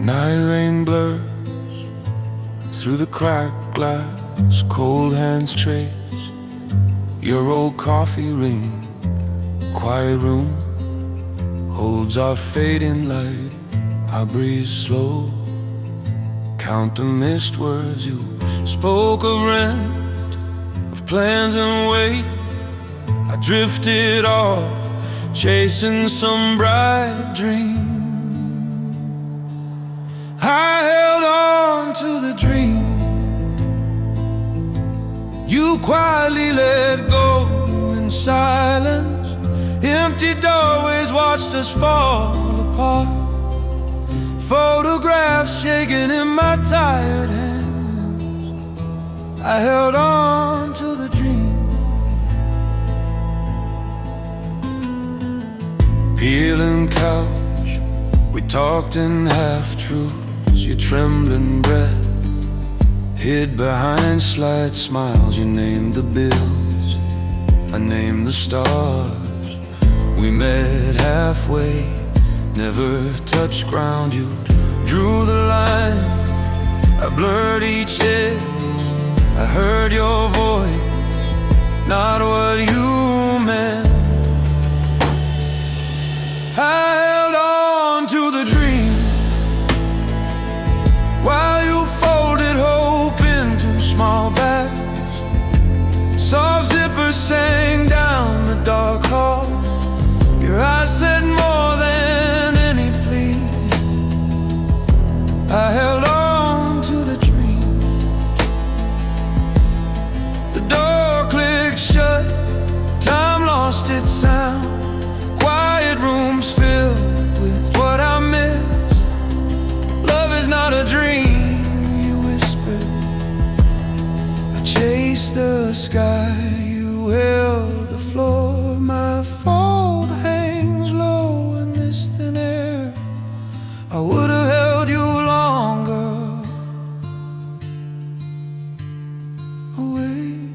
Night rain blurs through the cracked glass, cold hands trace your old coffee ring. Quiet room holds our fading light. I breathe slow, count the missed words you spoke of rent, of plans and wait. I drifted off, chasing some bright dream. I held on to the dream you quietly let go in silence. Empty doorways watched us fall apart. Photographs shaking in my tired hands. I held on to the dream. Peeling couch, we talked in half-truths. Your trembling breath hid behind slight smiles. You named the bills, I named the stars. We met halfway, never touched ground. You drew the line, I blurred each edge. I heard your voice, not what you meant. I held on to the dream while you folded hope into small bags. Soft zippers sang down the dark hall. Your eyes said more than any plea. I held on to the dream. The door clicked shut, time lost its sound. Quiet rooms filled with what I miss. Love is not a dream, you whispered. I chased the sky, you held the floor. My fault hangs low in this thin air. I would have held you longer awake.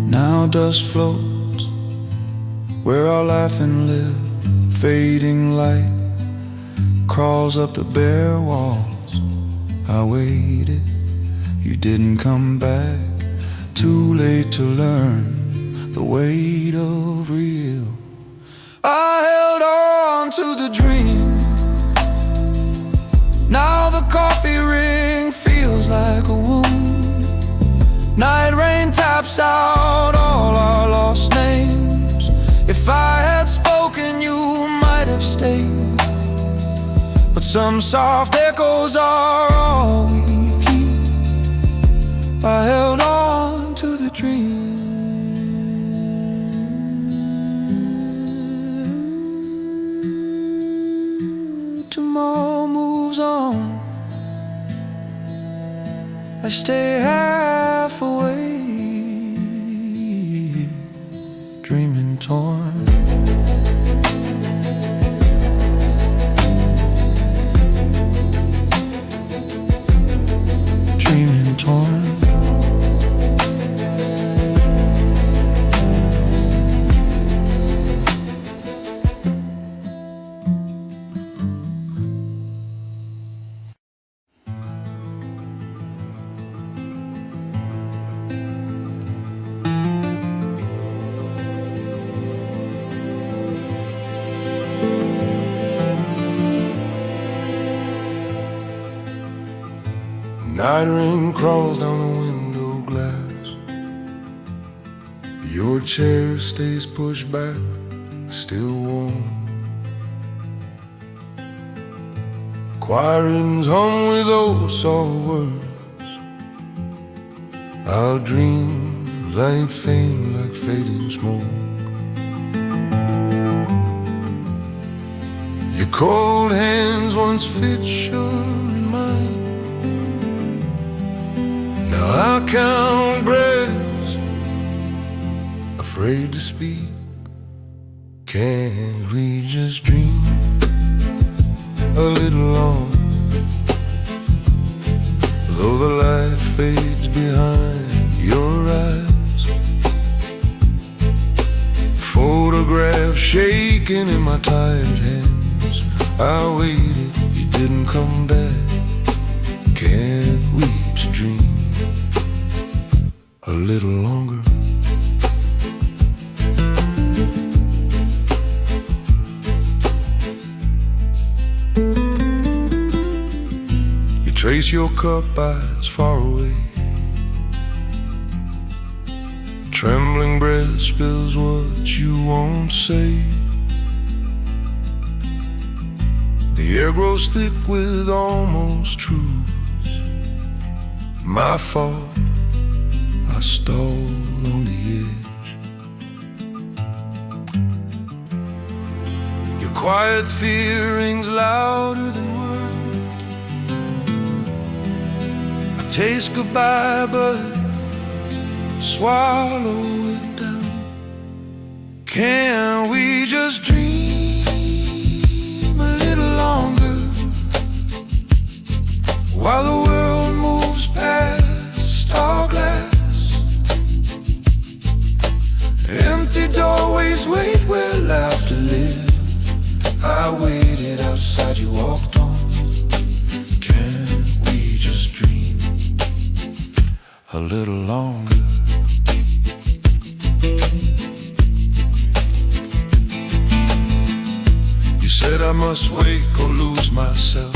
Now dust floats where our laughing lived. Fading light crawls up the bare walls. I waited, you didn't come back. Too late to learn the weight of real. I held on to the dream. Now the coffee ring feels like a wound. Night rain taps out all our lost names. If I had spoken, you might have stayed. But some soft echoes are all we keep. I held on to the dream. Tomorrow moves on. I stay half awake, dreaming torn. Dreaming torn. Night rain crawls down the window glass. Your chair stays pushed back, still warm. Choirs hum with old soft words. Our dreams ain't faint like fading smoke. Your cold hands once fit sure in mine. Now I count breaths, afraid to speak. Can't we just dream a little longer? Though the light fades behind your eyes, photographs shaking in my tired hands. I waited, you didn't come back. Can't we just dream a little longer? You trace your cup eyes far away. Trembling breath spills what you won't say. The air grows thick with almost truths. My fault, I stalled on the edge. Your quiet fear rings louder than words. I taste goodbye but swallow it down. Can we just dream a little longer while the world moves past our glass? Empty doorways wait where laughter lives. I waited outside, you walked on. Can we just dream a little longer? You said I must wake or lose myself.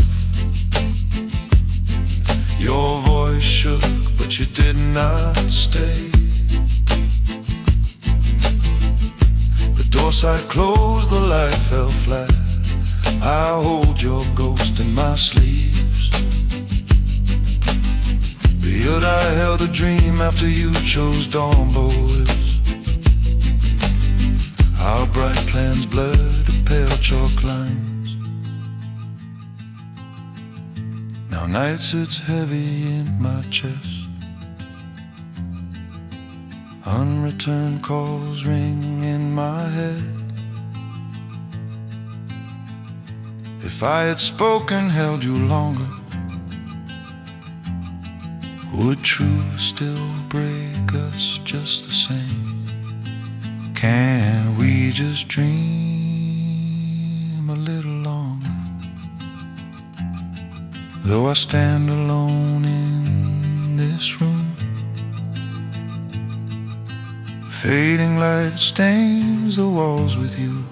Your voice shook, but you did not stay. The door side closed, the light fell flat. I hold your ghost in my sleeves. But I held a dream after you chose dawn boys. Our bright plans blurred to pale chalk lines. Now night sits heavy in my chest. Unreturned calls ring in my head. If I had spoken, held you longer, would truth still break us just the same? Can we just dream a little longer? Though I stand alone in this room, fading light stains the walls with you.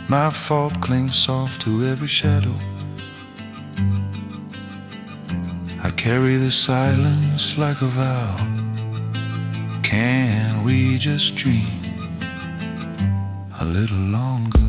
My fault clings soft to every shadow. I carry the silence like a vow. Can we just dream a little longer?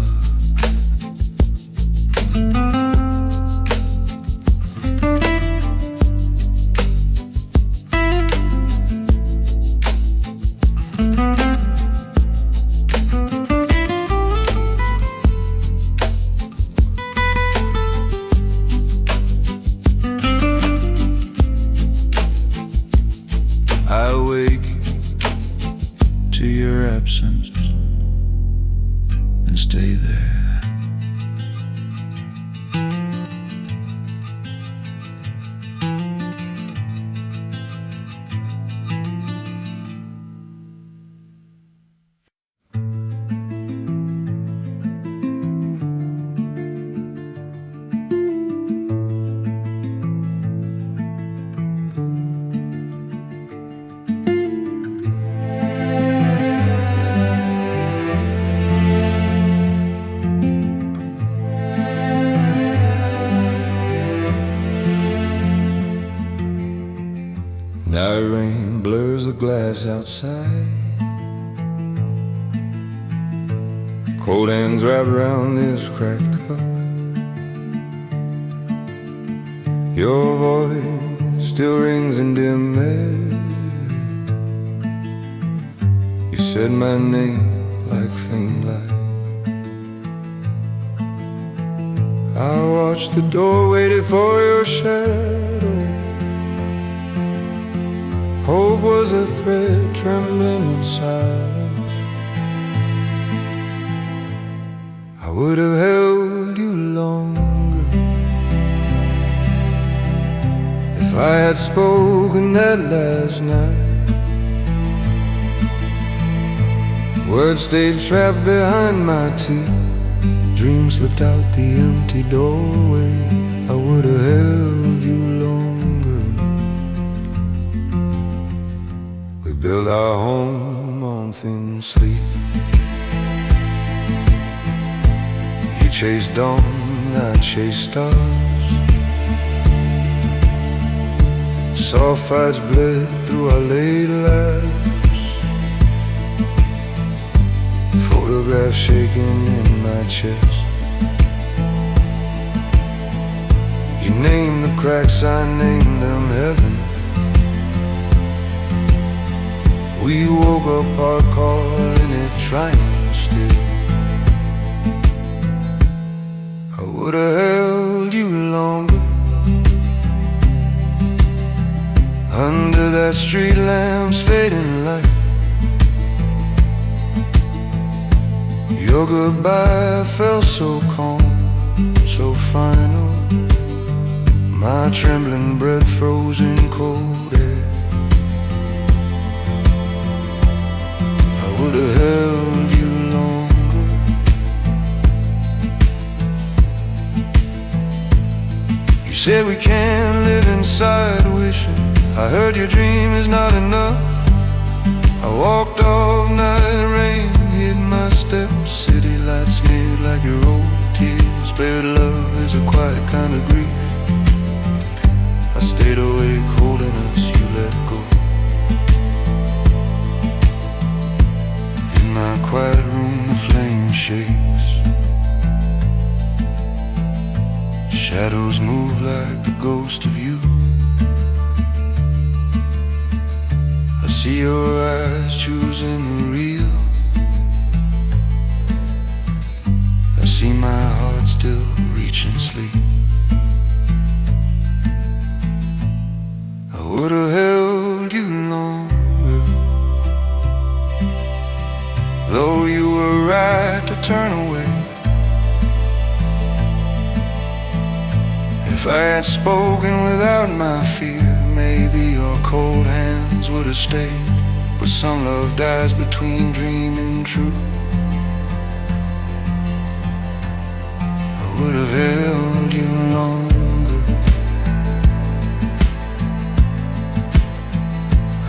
I wake to your absence and stay there. Night rain blurs the glass outside. Cold hands wrapped around this cracked cup. Your voice still rings in dim air. You said my name like faint light. I watched the door, waited for your shadow. Hope was a thread trembling in silence. I would have held you longer if I had spoken that last night. Words stayed trapped behind my teeth. Dreams slipped out the empty doorway. I would have held you longer. We built our home on thin sleep. You chased dawn, I chased stars. Soft fires bled through our late lives. Photographs shaking in my chest. You named the cracks, I named them heaven. We woke up our calling it trying still. I would've held you longer under that street lamp's fading light. Your goodbye felt so calm, so final. My trembling breath froze in cold air. I would've held you longer. You said we can't live inside wishing. I heard your dream is not enough. I walked all night, rain hit my steps. City lights smeared like your old tears. Spared love is a quiet kind of grief. I stayed awake holding us, you let go. In my quiet room the flame shakes. Shadows move like the ghost of you. I see your eyes choosing the real. I see my heart still reaching sleep. I would've held you longer, though you were right to turn away. If I had spoken without my fear, maybe your cold hands would have stayed. But some love dies between dream and truth. I would have held you longer.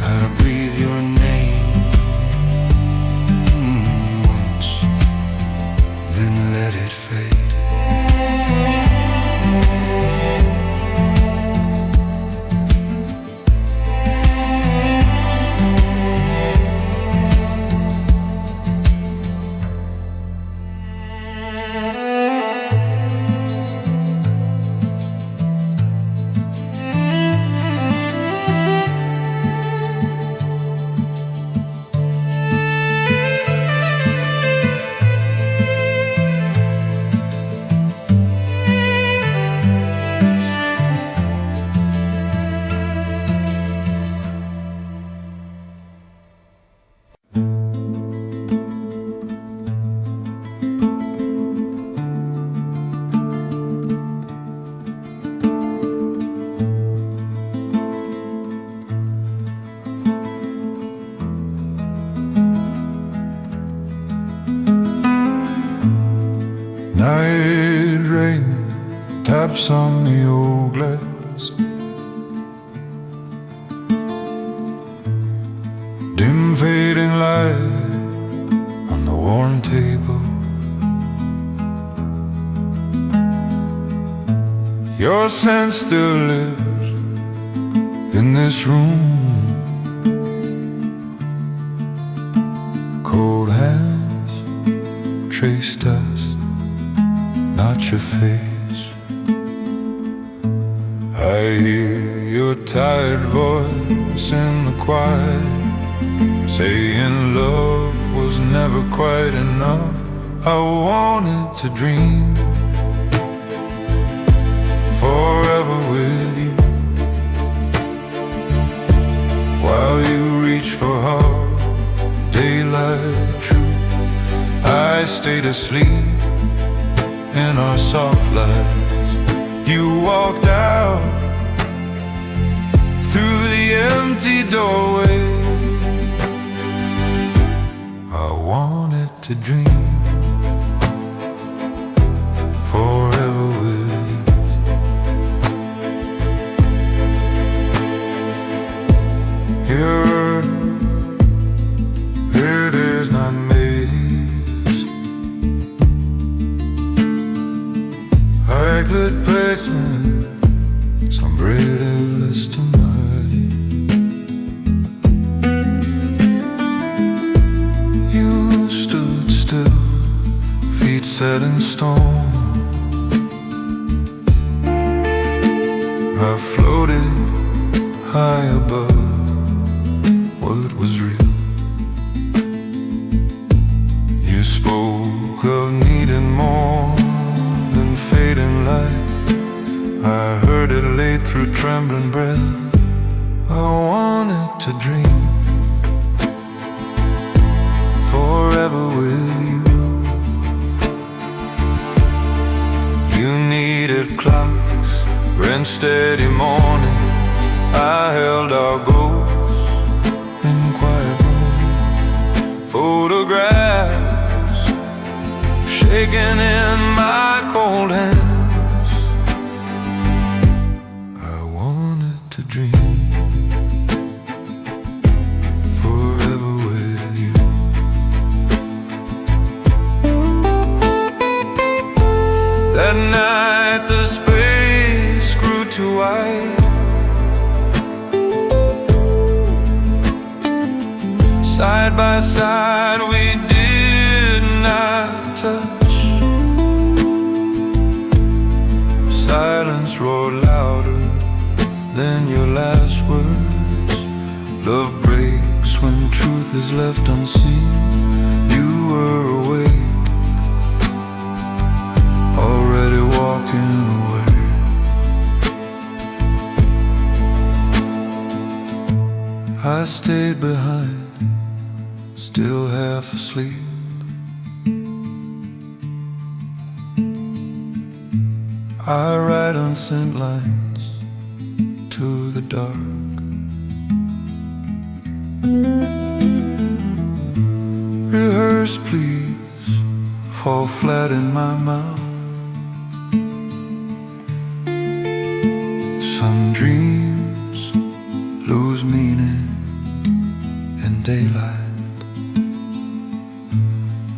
I breathe your name once, then let it fade. Night rain taps on the old glass. Dim fading light on the worn table. Your scent still lives in this room. Cold hands trace dust, not your face. I hear your tired voice in the quiet, saying love was never quite enough. I wanted to dream forever with you, while you reach for hard daylight truth. I stayed asleep in our soft lights. You walked out through the empty doorway. I want to dream forever with you. Your earth, it is not maze, like the placement, some breathless to muddy. You stood still, feet set in stone. I floated high above what was real. You spoke of needing more than fading light. I heard it late through trembling breath. I wanted to dream forever with you. You needed clocks, rent steady mornings. I held our goals in quiet rooms. Photographs shaking in my cold hands. I wanted to dream forever with you. That night the space grew too wide. Side by side we did not touch. Silence roared louder than your last words. Love breaks when truth is left unseen. You were awake, already walking away. I stayed behind, still half asleep. I write unsent lines to the dark. Rehearse please, fall flat in my mouth. Some dreams lose meaning in daylight.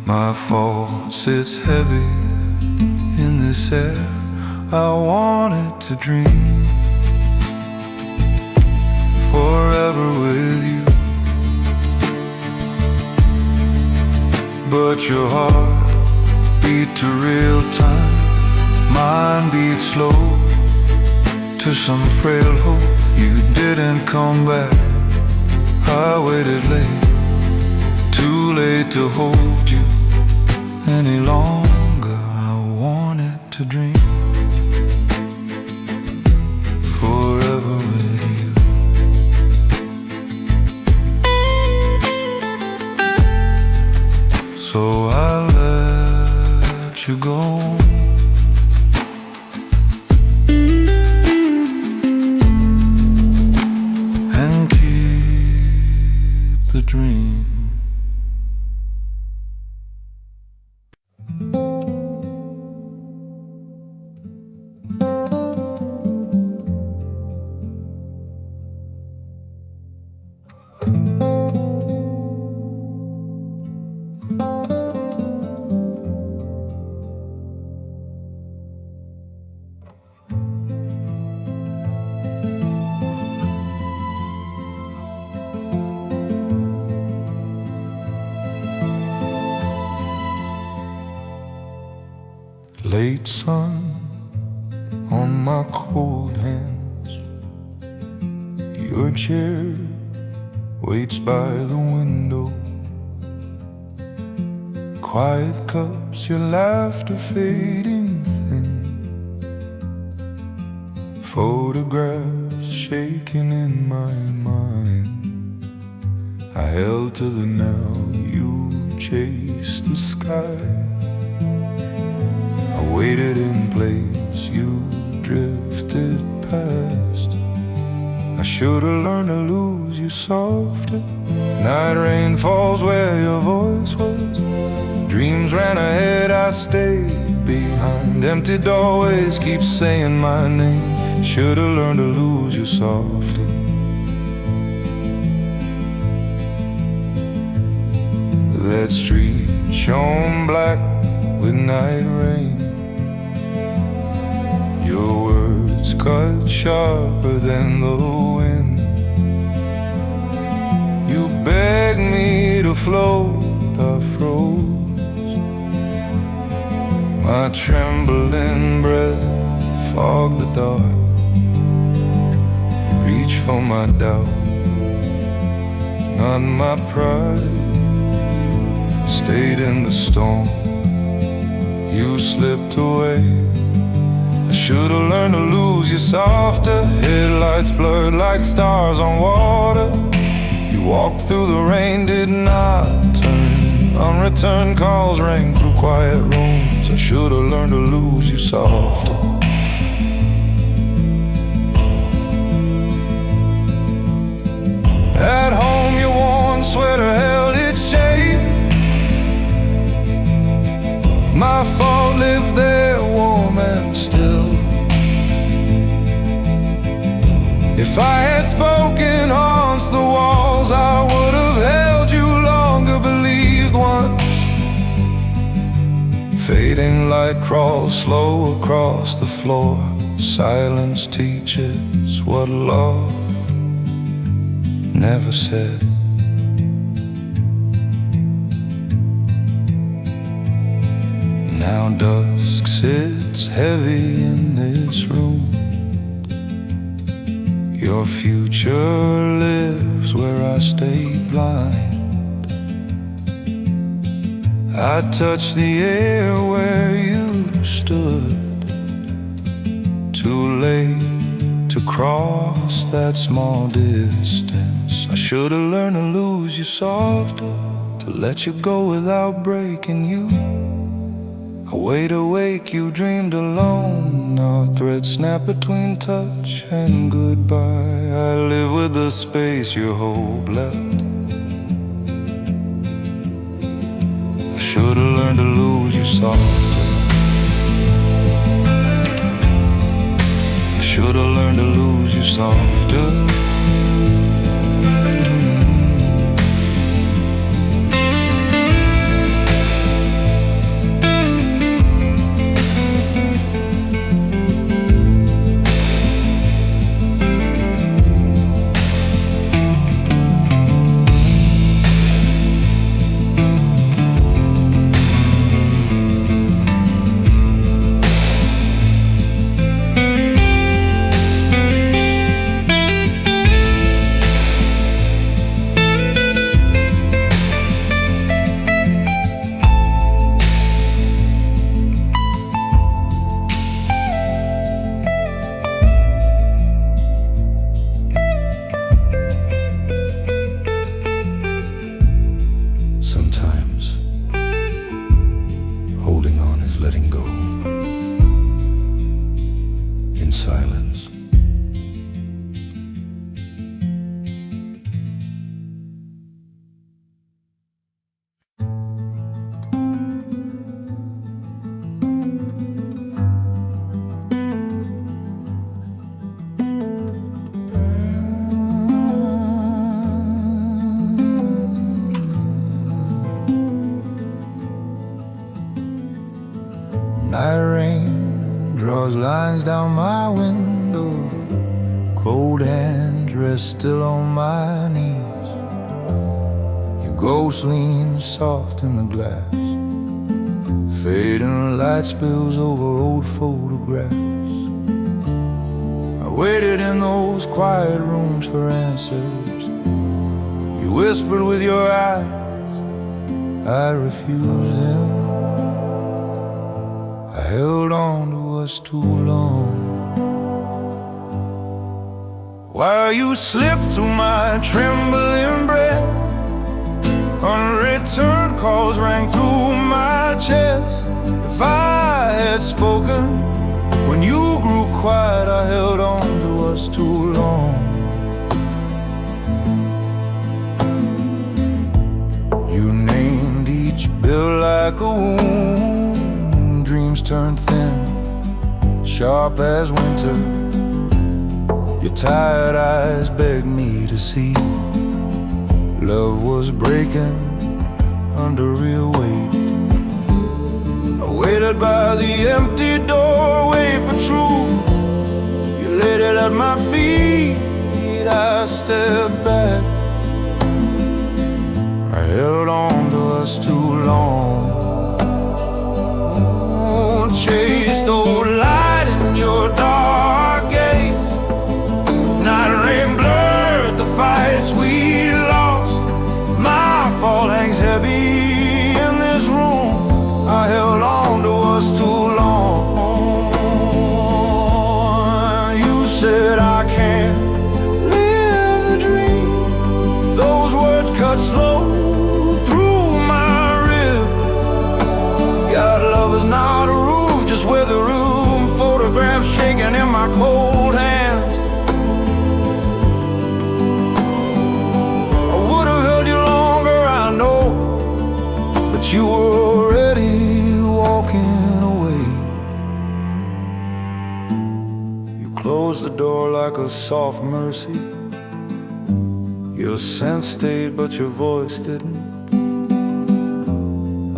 My fault sits heavy in this air. I wanted to dream forever with you. But your heart beat to real time, mine beat slow to some frail hope. You didn't come back, I waited late, too late to hold you any longer. I wanted to dream forever with you. So I let you go, and keep the dream. Late sun on my cold hands. Your chair waits by the window. Quiet cups, your laughter fading thin. Photographs shaking in my mind. I held to the now, you chased the sky. I waited in place, you drifted past. I should've learned to lose you softer. Night rain falls where your voice was. dreams ran ahead, I stayed behind. Empty doorways keep saying my name. Should've learned to lose you softer. That street shone black with night rain. Your words cut sharper than the wind. You begged me to float, I froze. My trembling breath fogged the dark. You reached for my doubt, not my pride. Stayed in the storm, you slipped away. I should've learned to lose you softer. Headlights blurred like stars on water. You walked through the rain, did not turn. Unreturned calls rang through quiet rooms. I should've learned to lose you softer. At home your worn sweater held its shape. My fault lived there warm and still. If I had spoken haunts the walls, I would have held you longer, believed once. Fading light crawls slow across the floor. Silence teaches what love never said. Now dusk sits heavy in this room. Your future lives where I stayed blind. I touched the air where you stood. Too late to cross that small distance. I should've learned to lose you softer, to let you go without breaking you. I wait awake, you dreamed alone. Our threads snap between touch and goodbye. I live with the space your hope left. I should've learned to lose you softer. I should've learned to lose you softer. Night rain draws lines down my window. Cold hands rest still on my knees. Your ghost leans soft in the glass. Fading light spills over old photographs. I waited in those quiet rooms for answers. You whispered with your eyes, I refused them. I held on to us too long. While you slipped through my trembling breath, unreturned calls rang through my chest. If I had spoken when you grew quiet, I held on to us too long. You named each built like a wound, dreams turn thin, sharp as winter. Your tired eyes begged me to see love was breaking under real weight. I waited by the empty doorway for truth. You laid it at my feet, I stepped back. I held on to us too long. Chased old light in your dark gaze. Night rain blurred the fights we lost. My fall hangs heavy in this room. I held on to us too long. You said I can't live the dream. Those words cut slow through my rib. God, love is not a roof, just where the room. Photographs shaking in my cold hands. I would have held you longer, I know, but you were already walking away. You closed the door like a soft mercy. Your sense stayed, but your voice didn't.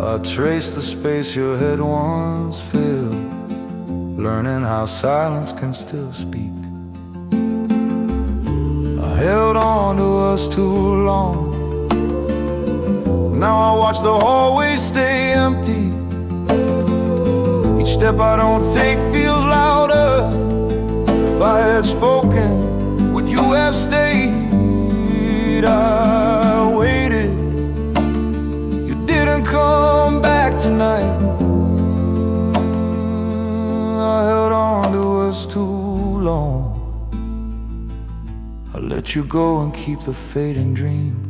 I traced the space your head once filled, learning how silence can still speak. I held on to us too long. Now I watch the hallway stay empty. Each step I don't take feels louder. If I had spoken, would you have stayed? I waited. You didn't come back tonight. I held on to us too long. I let you go and keep the fading dream.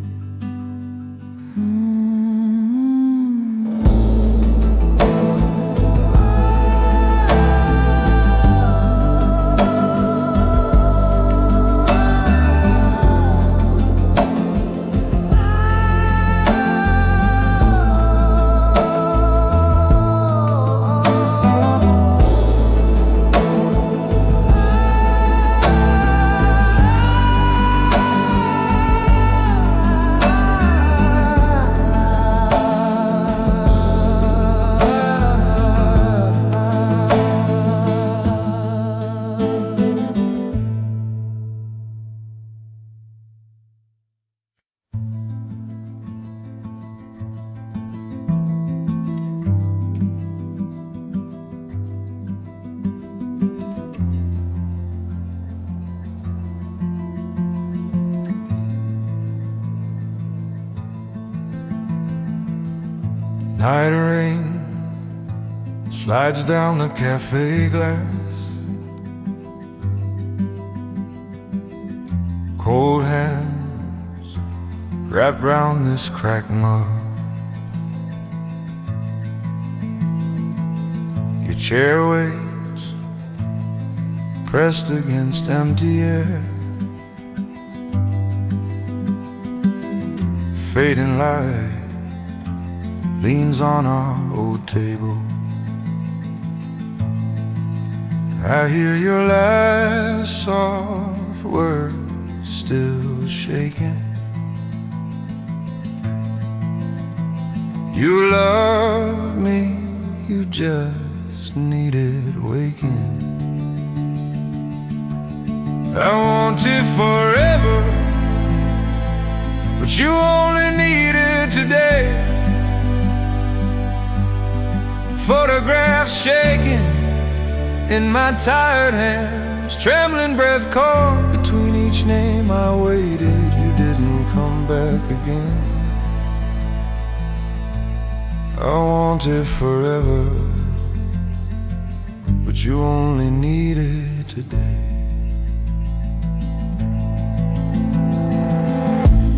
Night rain slides down the cafe glass. Cold hands wrapped round this cracked mug. Your chair waits pressed against empty air. Fading light leans on our old table. I hear your last soft words still shaking. You love me, you just needed waking. I want it forever, but you only need it today. Photographs shaking in my tired hands, trembling breath caught between each name. I waited, you didn't come back again. I want it forever, but you only need it today.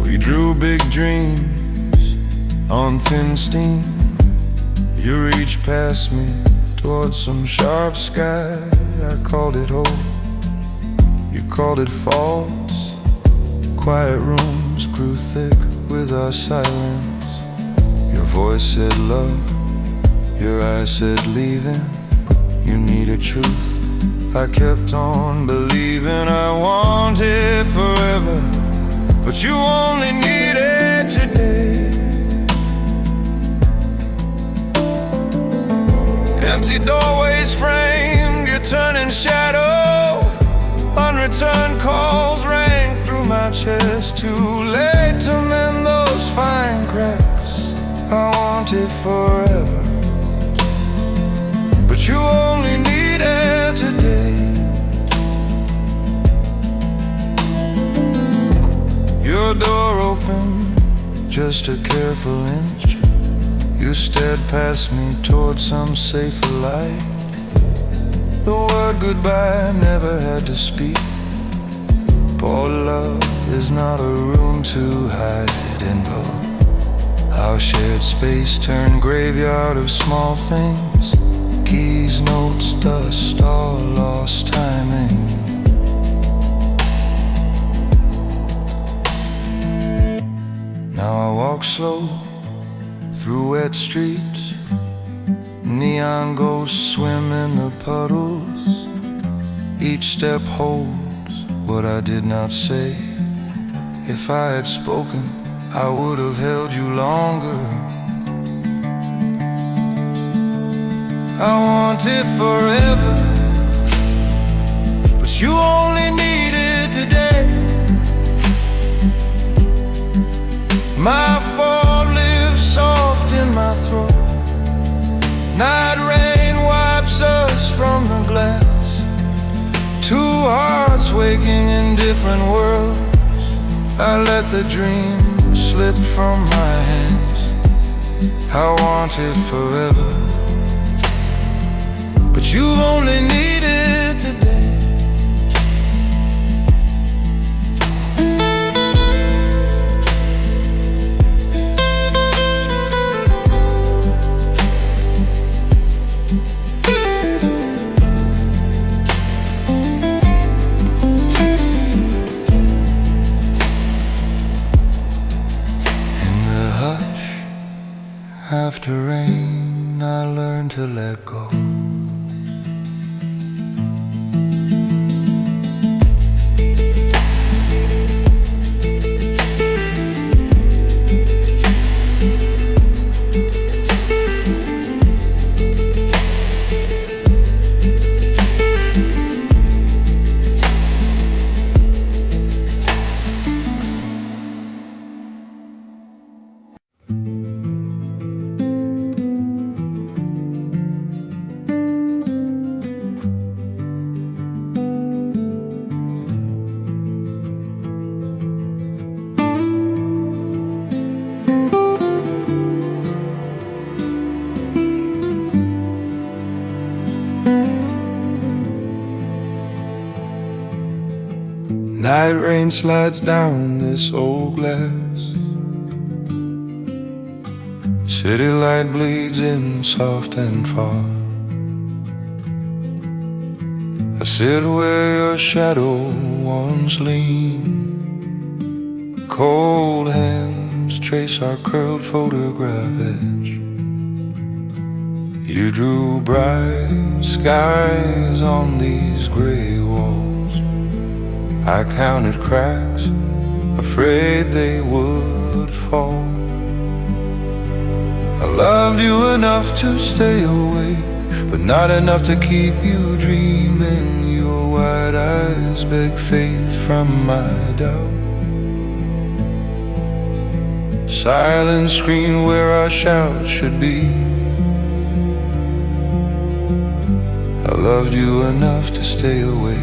We drew big dreams on thin steam. You reached past me towards some sharp sky. I called it hope, you called it false. Quiet rooms grew thick with our silence. Your voice said love, your eyes said leaving. You needed truth, I kept on believing. I wanted forever, but you only needed today. Empty doorways framed your turning shadow. Unreturned calls rang through my chest. Too late to mend those fine cracks. I wanted forever, but you only needed today. Your door opened, just a careful inch. You stared past me toward some safer light. The word goodbye never had to speak. Poor love is not a room to hide in, but our shared space turned graveyard of small things. Keys, notes, dust, all lost timing. Now I walk slow through wet streets. Neon ghosts swim in the puddles. Each step holds what I did not say. If I had spoken, I would have held you longer. I wanted forever, but you only needed today. My fault lives soft in my throat. Night rain wipes us from the glass. Two hearts waking in different worlds. I let the dream slip from my hands. I wanted forever, but you only needed today. After rain, I learned to let go. Night rain slides down this old glass. City light bleeds in soft and far. I sit where your shadow once leaned. Cold hands trace our curled photograph edge. You drew bright skies on these gray walls. I counted cracks, afraid they would fall. I loved you enough to stay awake, but not enough to keep you dreaming. Your wide eyes beg faith from my doubt. Silence screen where our shout should be. I loved you enough to stay awake.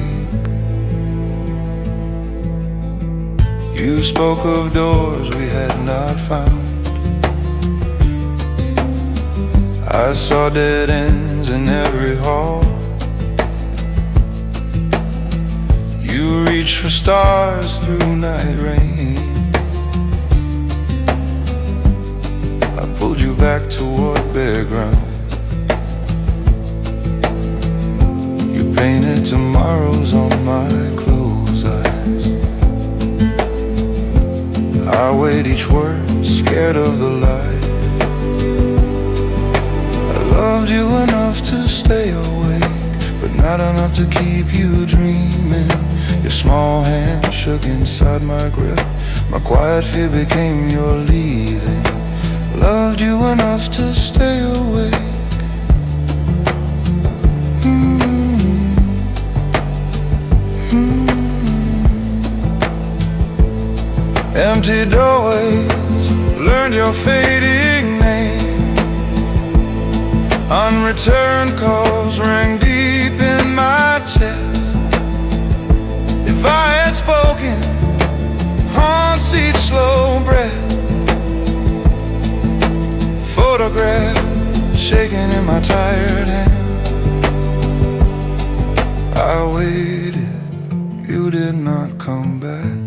You spoke of doors we had not found. I saw dead ends in every hall. You reached for stars through night rain. I pulled you back toward bare ground. You painted tomorrows on my closed eyes. I weighed each word, scared of the light. you enough to stay awake, but not enough to keep you dreaming. Your small hand shook inside my grip. My quiet fear became your leaving. Loved you enough to stay awake. Empty doorways, learned your fading name. Unreturned calls rang deep in my chest. If I had spoken, haunts each slow breath. Photograph shaking in my tired hand. I waited, you did not come back.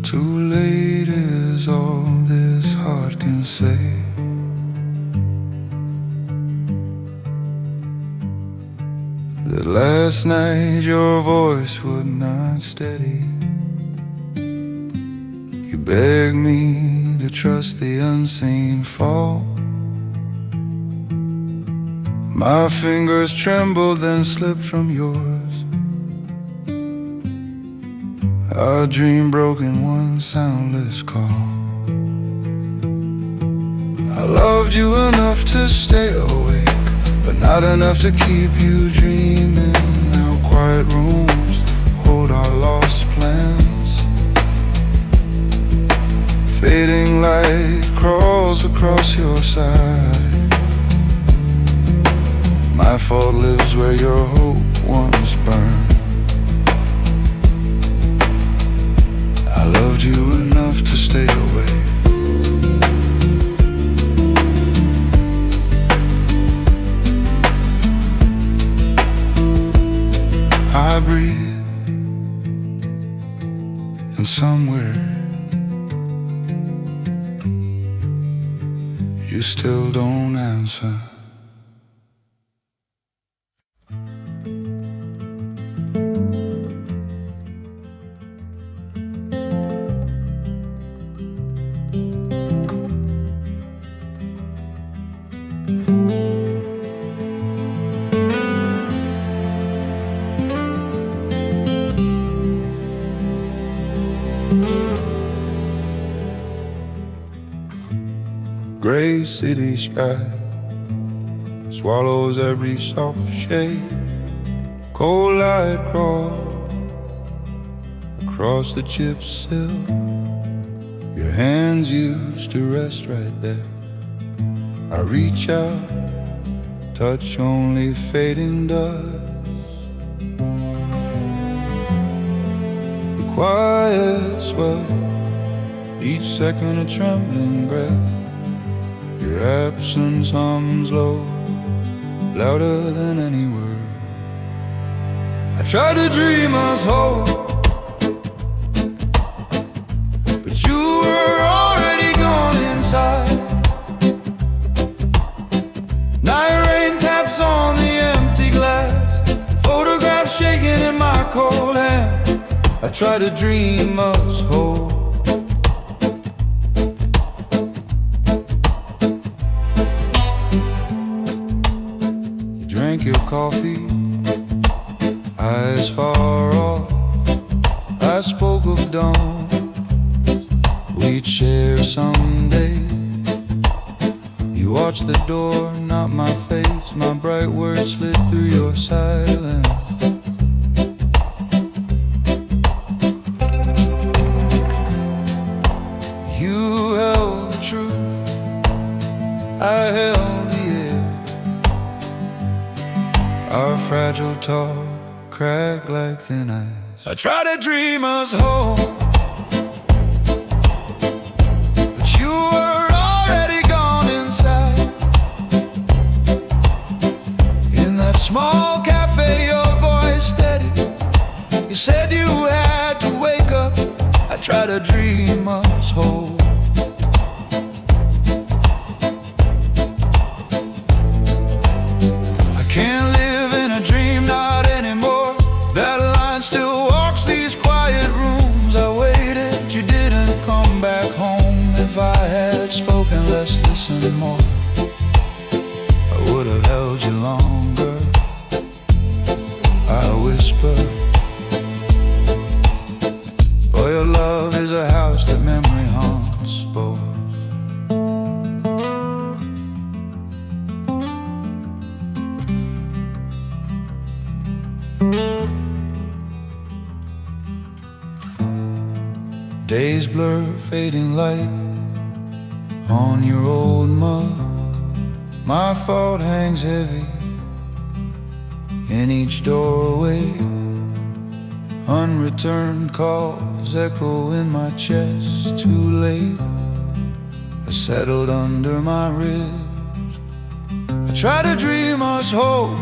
Too late is all this heart can say. That last night your voice would not steady. You begged me to trust the unseen fall. My fingers trembled then slipped from yours. Our dream broke in one soundless call. I loved you enough to stay awake, but not enough to keep you dreaming. Now quiet rooms hold our lost plans. Fading light crawls across your side. My fault lives where your hope once burned. I loved you enough to stay away. I breathe, and somewhere you still don't answer. Gray city sky swallows every soft shade. Cold light crawls across the chip sill. Your hands used to rest right there. I reach out, touch only fading dust. The quiet swell, each second a trembling breath. Your absence hums low, louder than any word. I tried to dream us whole, but you were already gone inside. Night rain taps on the empty glass, photographs shaking in my cold hand. I tried to dream us whole. Your coffee, eyes far off. I spoke of dawn we'd share someday. You watched the door, not my face. My bright words slid through your silence. You held the truth, I held the air. Our fragile talk cracked like thin ice. I try to dream us whole, but you were already gone inside. In that small cafe, your voice steady. You said you had to wake up. I try to dream us whole. I can't live in a dream, not anymore. That line still walks these quiet rooms. I waited, you didn't come back home. If I had spoken less, listened more, would have held you longer, I whisper. For your love is a house that memory haunts both. Days blur, fading light on your old mug. My fault hangs heavy in each doorway. Unreturned calls echo in my chest. Too late, I settled under my ribs. I try to dream us whole,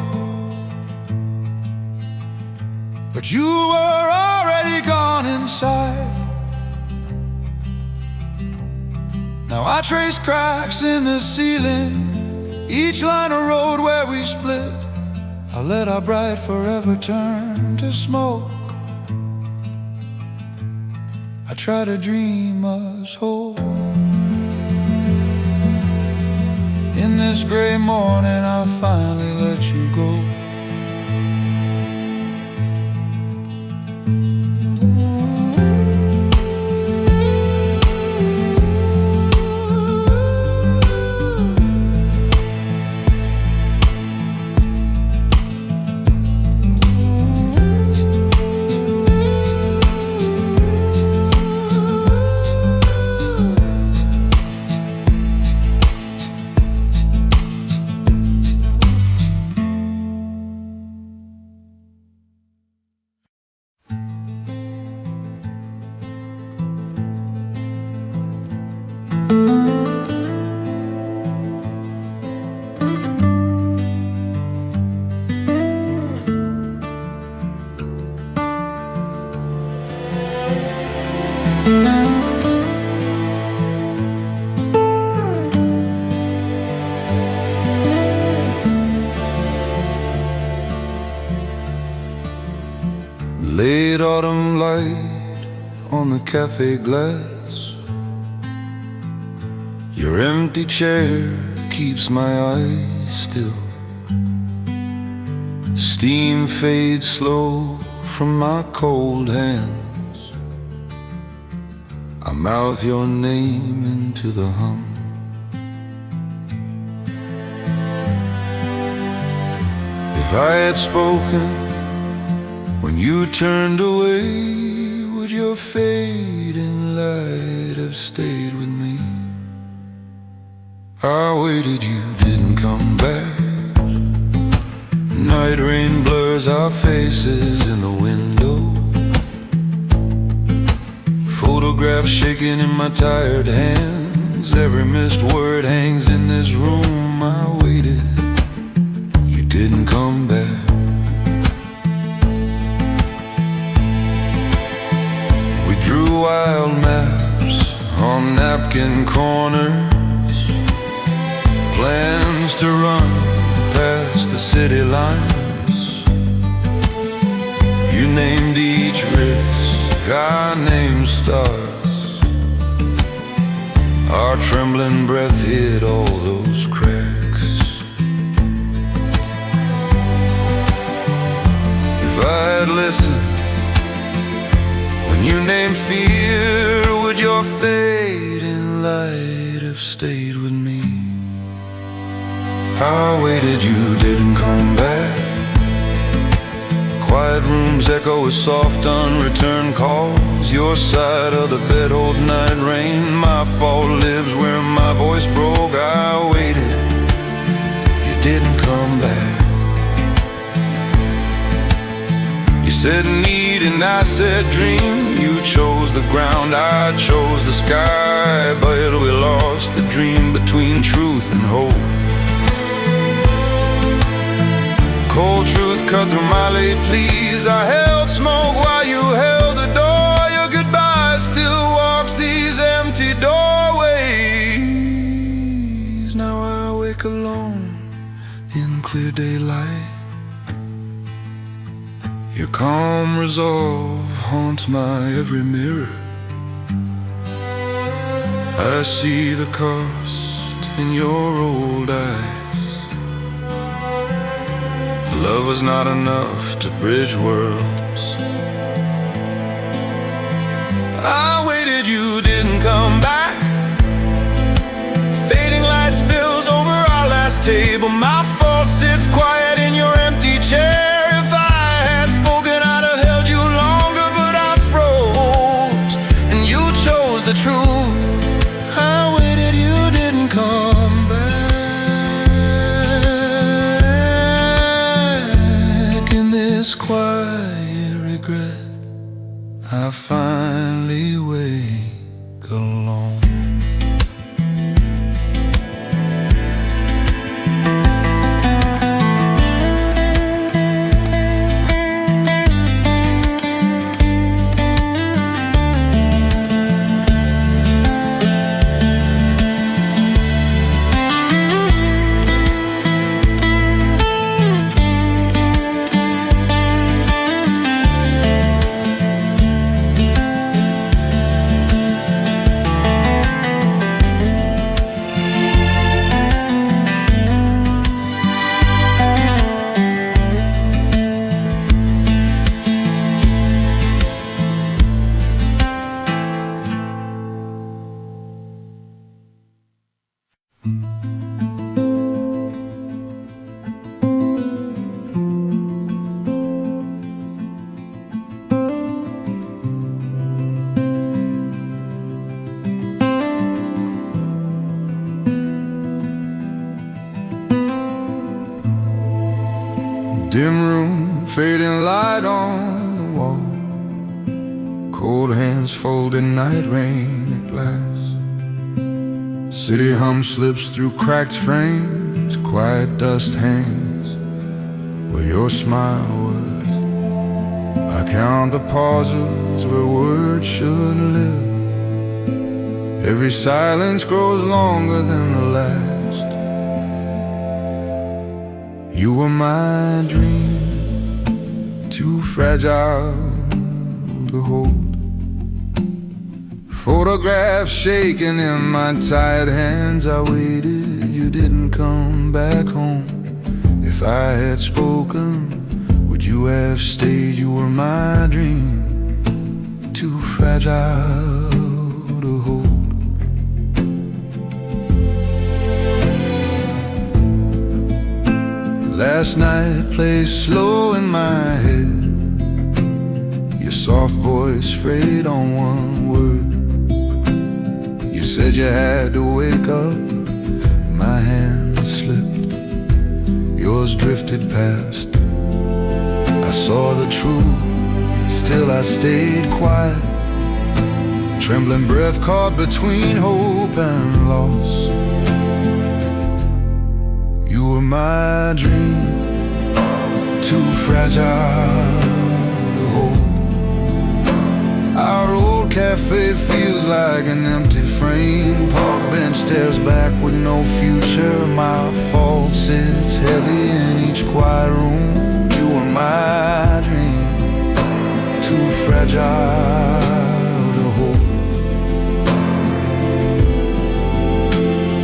but you were already gone inside. Now I trace cracks in the ceiling, each line of road where we split. I let our bright forever turn to smoke. I try to dream us whole. In this gray morning I'll finally let you go. Late autumn light on the cafe glass. Your empty chair keeps my eyes still. Steam fades slow from my cold hands. I mouth your name into the hum. If I had spoken when you turned away, would your fading light have stayed with me? I waited, you didn't come back. Night rain blurs our faces in the window. Photographs shaking in my tired hands. Every missed word hangs in this room. I waited, you didn't come back. Drew wild maps on napkin corners, plans to run past the city lines. You named each risk, I named stars. Our trembling breath hid all those cracks. If I had listened when you named fear, would your fading light have stayed with me? I waited, you didn't come back. Quiet rooms echo with soft unreturned calls. Your side of the bed holds night rain. My fault lives where my voice broke. I waited, you didn't come back. You said need and I said dream. You chose the ground, I chose the sky. But we lost the dream between truth and hope. Cold truth cut through my late pleas. I held smoke while you held the door. Your goodbye still walks these empty doorways. Now I wake alone in clear daylight. Your calm resolve haunts my every mirror. I see the cost in your old eyes. love was not enough to bridge worlds. I waited, you didn't come back. Fading light spills over our last table. My fault sits quiet in your empty chair. If I had spoken, I'd have held you longer, but I froze, and you chose the truth. I waited, you didn't come back. In this quiet regret, I finally wake alone. Dim room, fading light on the wall, cold hands folded night rain at glass. City hum slips through cracked frames, quiet dust hangs where your smile was. I count the pauses where words should live. Every silence grows longer than the last. You were my dream, too fragile to hold. Photographs shaking in my tired hands. I waited, you didn't come back home. If I had spoken, would you have stayed? You were my dream, too fragile to hold. Last night plays slow in my head. Your soft voice frayed on one word. You said you had to wake up. My hand slipped, yours drifted past. I saw the truth, still I stayed quiet. Trembling breath caught between hope and loss. You were my dream, too fragile to hold. Our old cafe feels like an empty frame. Park bench stares back with no future. My fault sits heavy in each quiet room. You were my dream, too fragile to hold.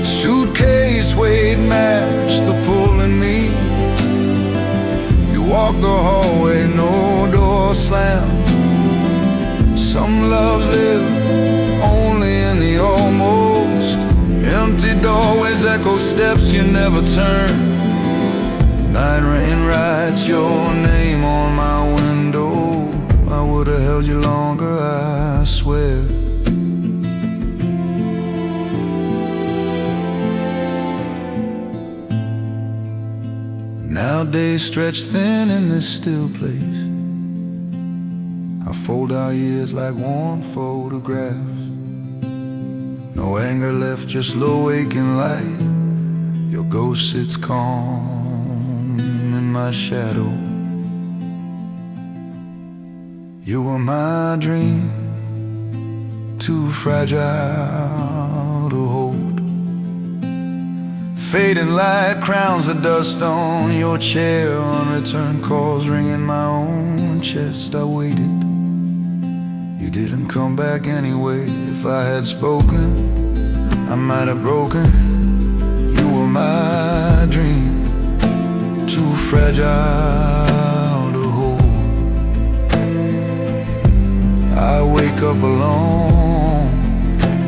Suitcase weight matched the pull in me. You walk the hallway, no door slammed. Some loves live only in the almost. Empty doorways echo steps you never turn. Night rain writes your name on my window. I would have held you longer, I swear. Now days stretch thin in this still place. I fold our years like worn photographs. No anger left, just low aching light. Your ghost sits calm in my shadow. You were my dream, too fragile to hold. Fading light crowns the dust on your chair. Unreturned calls ring in my own chest. I waited, you didn't come back anyway. If I had spoken, I might have broken. You were my dream, too fragile up alone,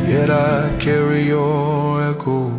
yet I carry your echo.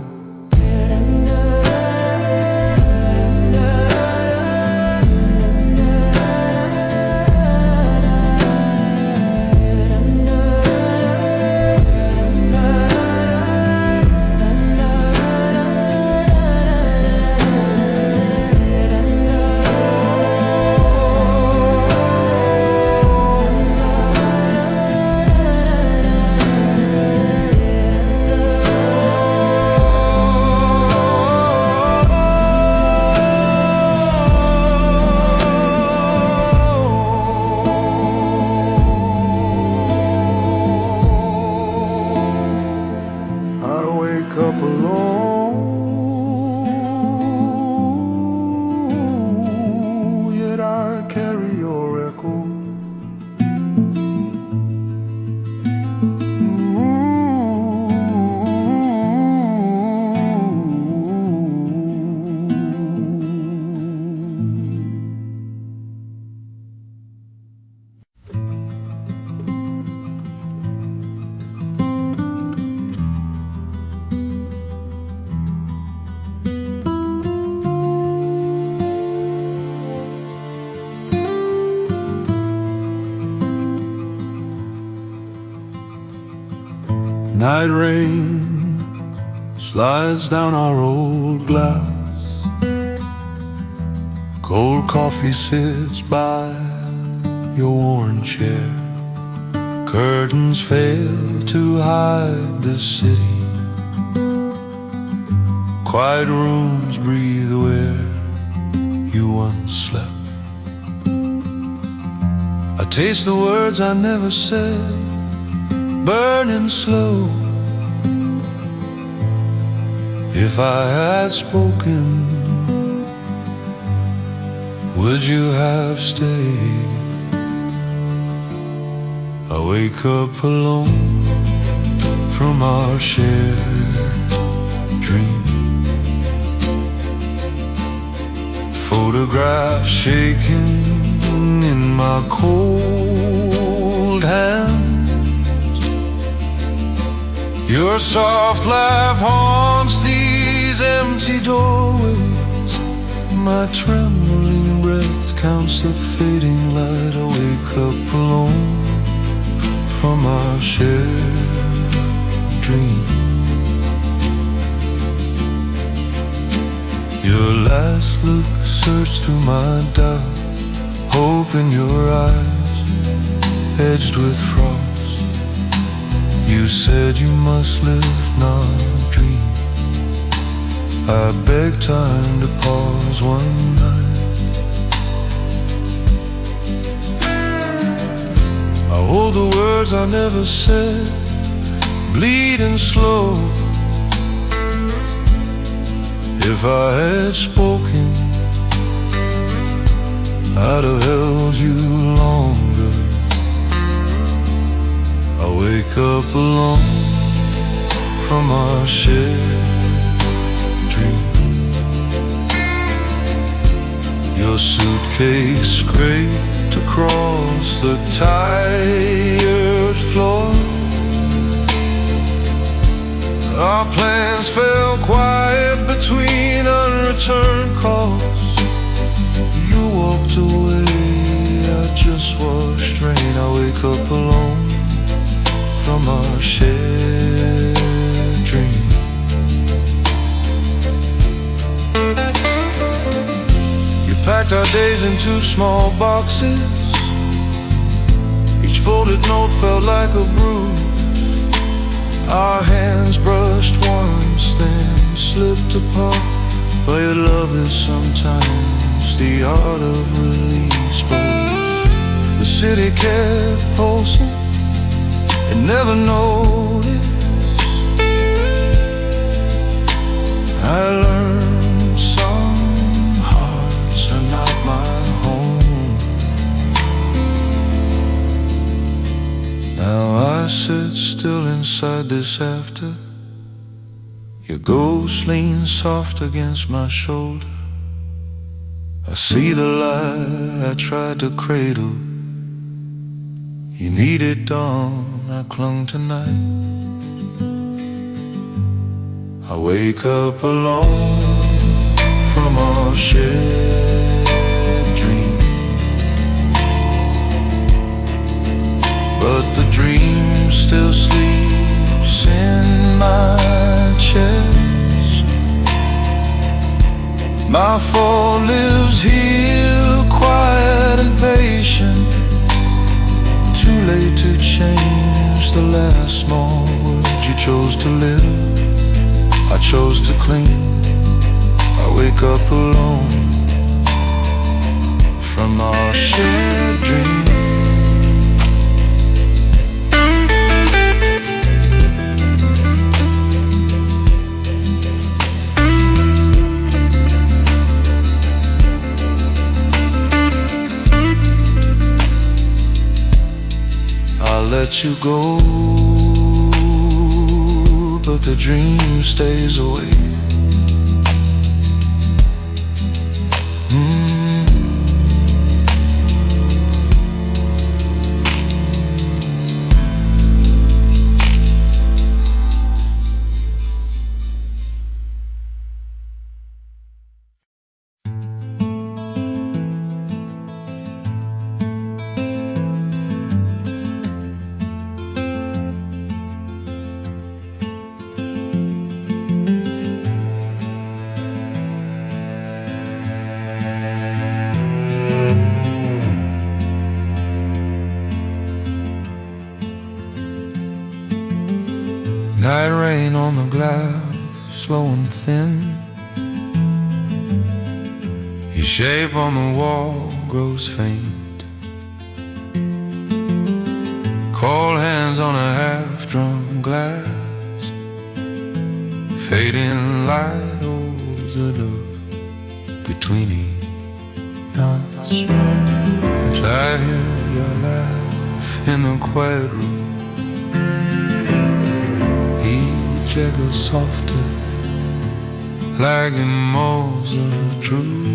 Night rain slides down our old glass. Cold coffee sits by your worn chair. Curtains fail to hide the city. Quiet rooms breathe where you once slept. I taste the words I never said, burning slow. If I had spoken, would you have stayed? I wake up alone from our shared dream. Photographs shaking in my cold hand. Your soft laugh haunts these empty doorways. My trembling breath counts the fading light. I wake up alone from our shared dream. Your last look searched through my doubt, hope in your eyes edged with frost. You said you must live, not dream. I begged time to pause one night. I hold the words I never said, bleeding slow. If I had spoken, I'd have held you longer. I wake up alone from our shared dream. Your suitcase scraped across the tired floor. Our plans fell quiet between unreturned calls. You walked away, I just washed rain. I wake up alone from our shared dream. You packed our days into small boxes. Each folded note felt like a bruise. Our hands brushed once, then slipped apart. But your love is sometimes the art of release. But the city kept pulsing and never noticed. I learned some hearts are not my home. Now I sit still inside this after. Your ghost leans soft against my shoulder. I see the lie I tried to cradle. You needed dawn, I clung tonight. I wake up alone from our shared dream, but the dream still sleeps in my chest. My fault lives here, quiet and patient, too late to change the last small words. You chose to live, I chose to cling. I wake up alone from our shared dream. I'll let you go, but the dream stays awake. Night rain on the glass, slow and thin. Your shape on the wall grows faint. Cold hands on a half-drunk glass. Fading light holds the dove between us. I hear your laugh in the quiet room. Echo softer, like emotions of truth.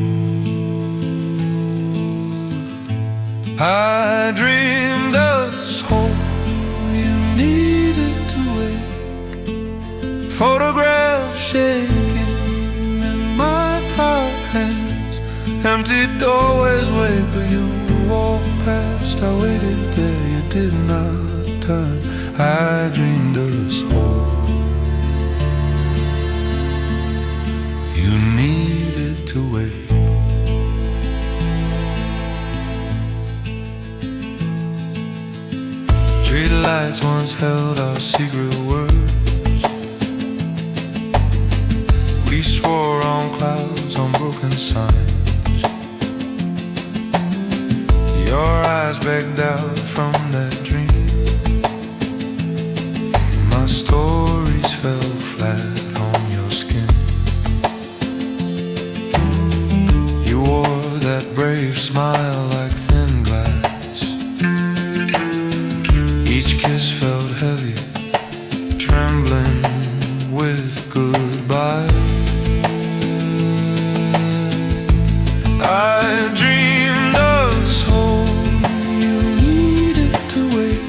I dreamed us whole, you needed to wake. Photographs shaking in my tired hands. Empty doorways wait, but you walked past. I waited there, you did not turn. I dreamed us whole. You needed to wait. Street lights once held our secret words. We swore on clouds, on broken signs. Your eyes begged out from that dream. My stories fell flat on your skin. That brave smile like thin glass. Each kiss felt heavy, trembling with goodbye. I dreamed us whole, you needed to wait.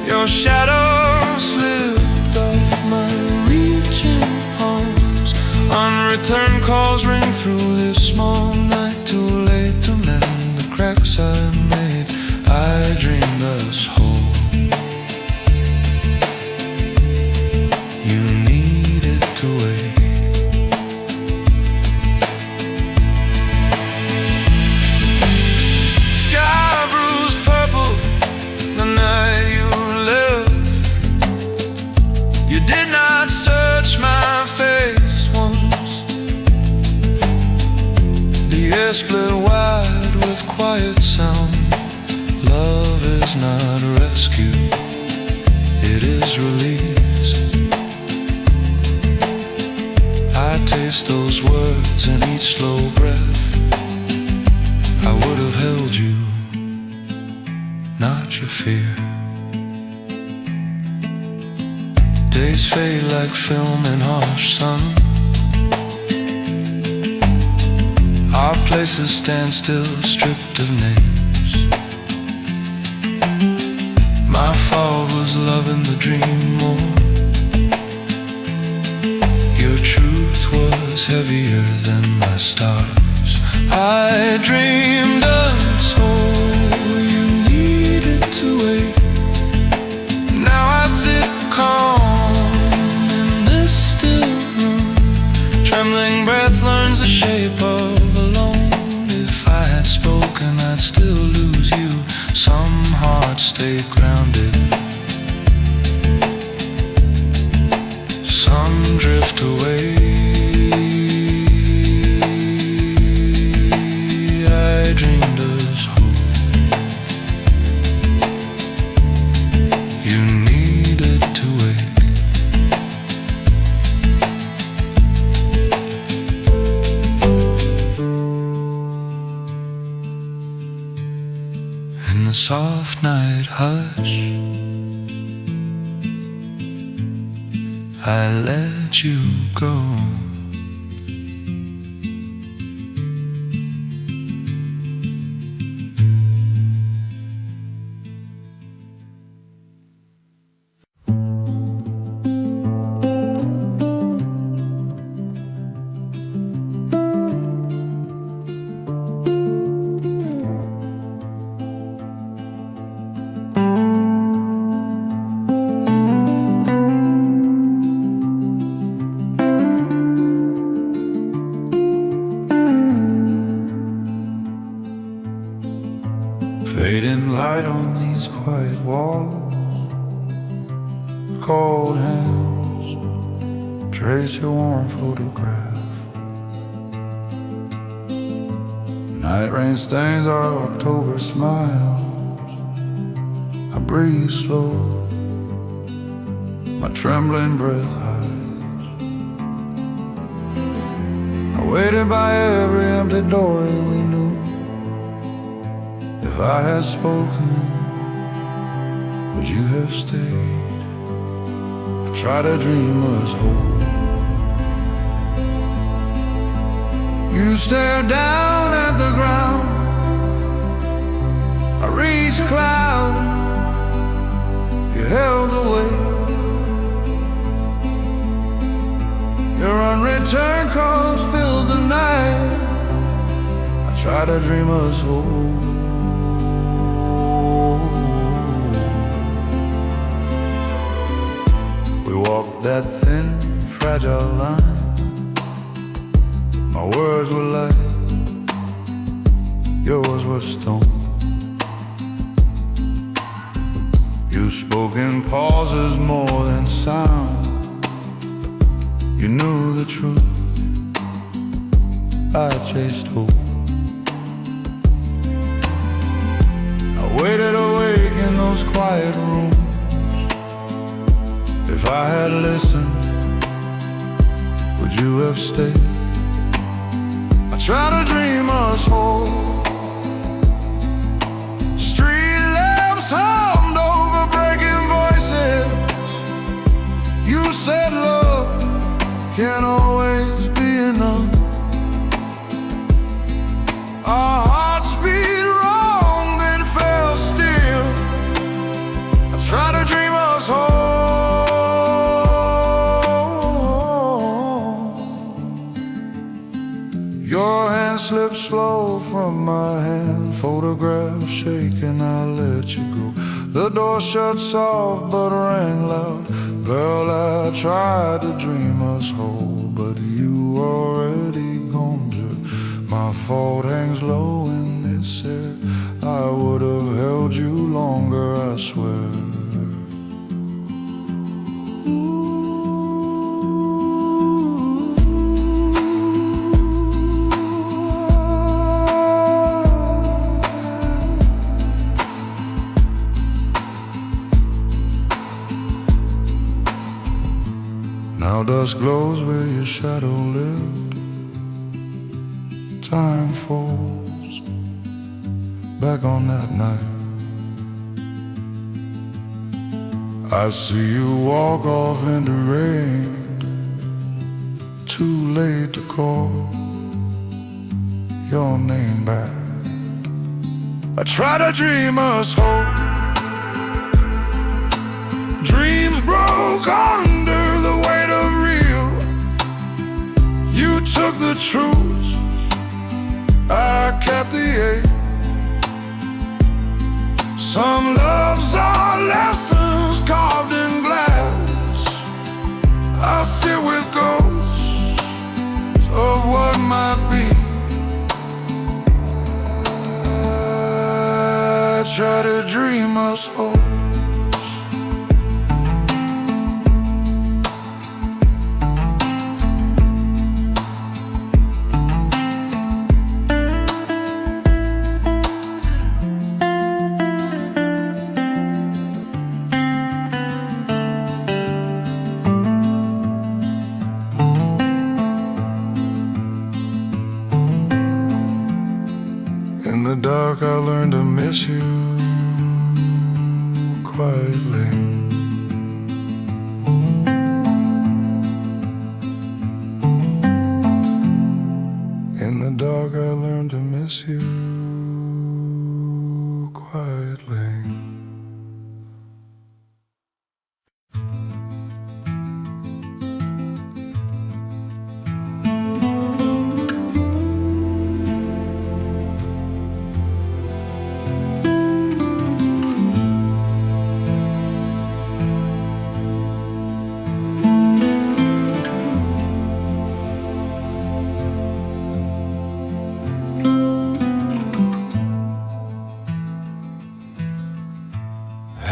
Your shadow slipped off my reaching palms. Unreturned calls ring through this small night. Too late to mend the cracks I made. I dreamed us whole. You needed to wait. Sky bruised purple the night you left. You did not search my face once. The air split wide with quiet sound. Love is not rescue, it is release. I taste those words in each slow breath. I would have held you, not your fear. Days fade like film in harsh sun. Our places stand still, stripped of names. My fault was loving the dream more. Your truth was heavier than my stars. I dreamed us whole. You needed to wait. Now I sit calm in this still room. Trembling breath learns the shape of alone. If I had spoken, I'd still lose you. Some hearts stay grounded, some drift away. I dreamed us whole. You needed to wake. In the soft night hush, I let you go. Fading light on these quiet walls, cold hands trace your warm photograph. Night rain stains our October smiles. I breathe slow, my trembling breath hides. I waited by every empty door we knew. If I had spoken, would you have stayed? I try to dream us whole. You stare down at the ground. I reach cloud. You held the weight. Your unreturned calls filled the night. I try to dream us whole. We walked that thin, fragile line. My words were light, yours were stone. You spoke in pauses more than sound. You knew the truth, I chased hope. I waited awake in those quiet rooms. If I had listened, would you have stayed? I try to dream us whole. Street lamps hummed over breaking voices. You said love can't always be enough. Our hearts beat wrong, then fell still. I try to dream us whole. Your hand slipped slow from my hand. Photograph shaking, I let you go. The door shut soft but rang loud. Girl, I tried to dream us whole, but you already gone to. My fault hangs low in this air. I would have held you longer, I swear. Now dusk glows where your shadow lived. Time falls back on that night. I see you walk off in the rain. Too late to call your name back. I try to dream us whole. You took the truth, I kept the ache. Some loves are lessons carved in glass. I sit with ghosts of what might be. I try to dream us whole. In the dark I learned to miss you quietly. In the dark I learned to miss you quietly.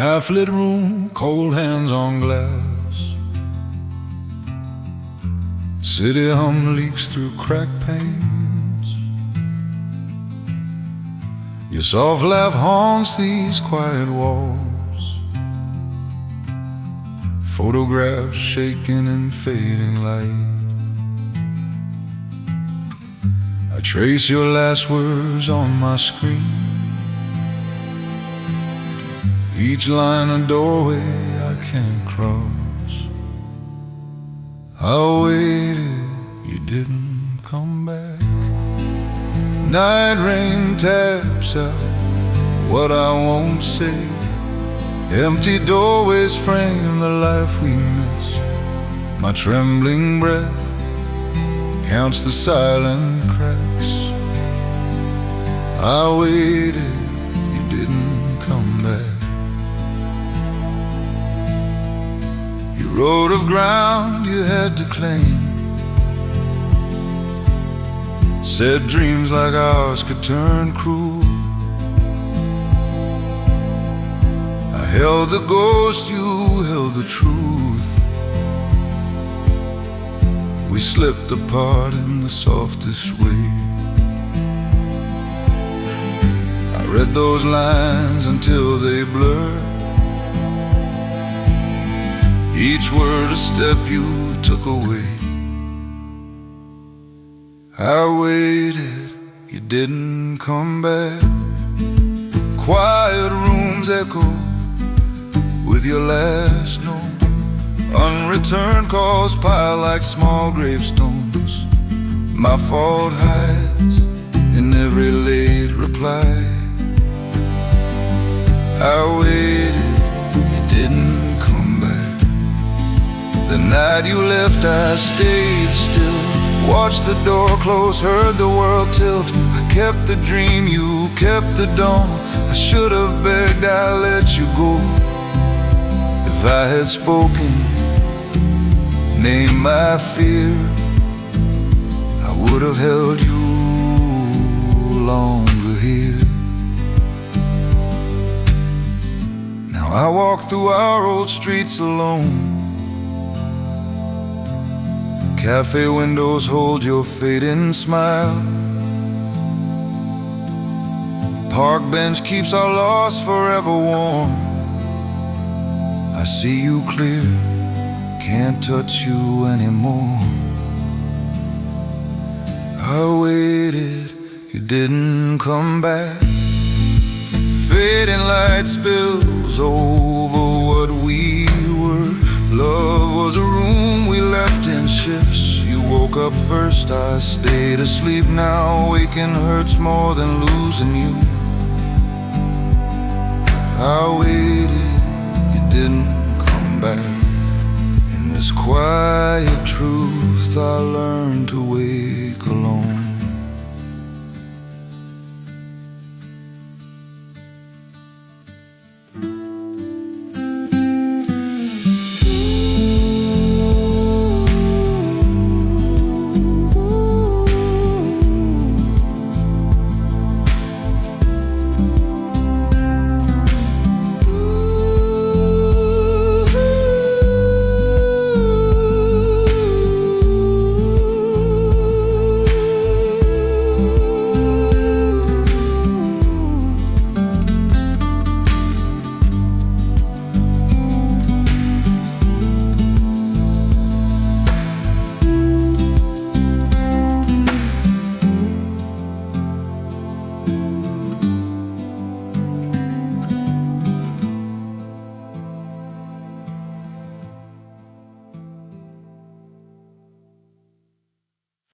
Half-lit room, cold hands on glass. City hum leaks through cracked panes. Your soft laugh haunts these quiet walls. Photographs shaking in fading light. I trace your last words on my screen. Each line a doorway I can't cross. I waited, you didn't come back. Night rain taps out what I won't say. Empty doorways frame the life we missed. My trembling breath counts the silent cracks. I waited, you didn't come back. Road of ground you had to claim. Said dreams like ours could turn cruel. I held the ghost, you held the truth. We slipped apart in the softest way. I read those lines until they blurred. Each word a step you took away. I waited, you didn't come back. Quiet rooms echo with your last note. Unreturned calls pile like small gravestones. My fault hides in every late reply. I waited, you didn't come back. The night you left I stayed still. Watched the door close, heard the world tilt. I kept the dream, you kept the dawn. I should have begged, I let you go. If I had spoken, named my fear, I would have held you longer here. Now I walk through our old streets alone. Café windows hold your fading smile. Park bench keeps our loss forever warm. I see you clear, can't touch you anymore. I waited, you didn't come back. Fading light spills over what we were. Love was a room we left in shifts. You woke up first, I stayed asleep. Now waking hurts more than losing you. I waited, you didn't come back. In the this quiet truth I learned to wait.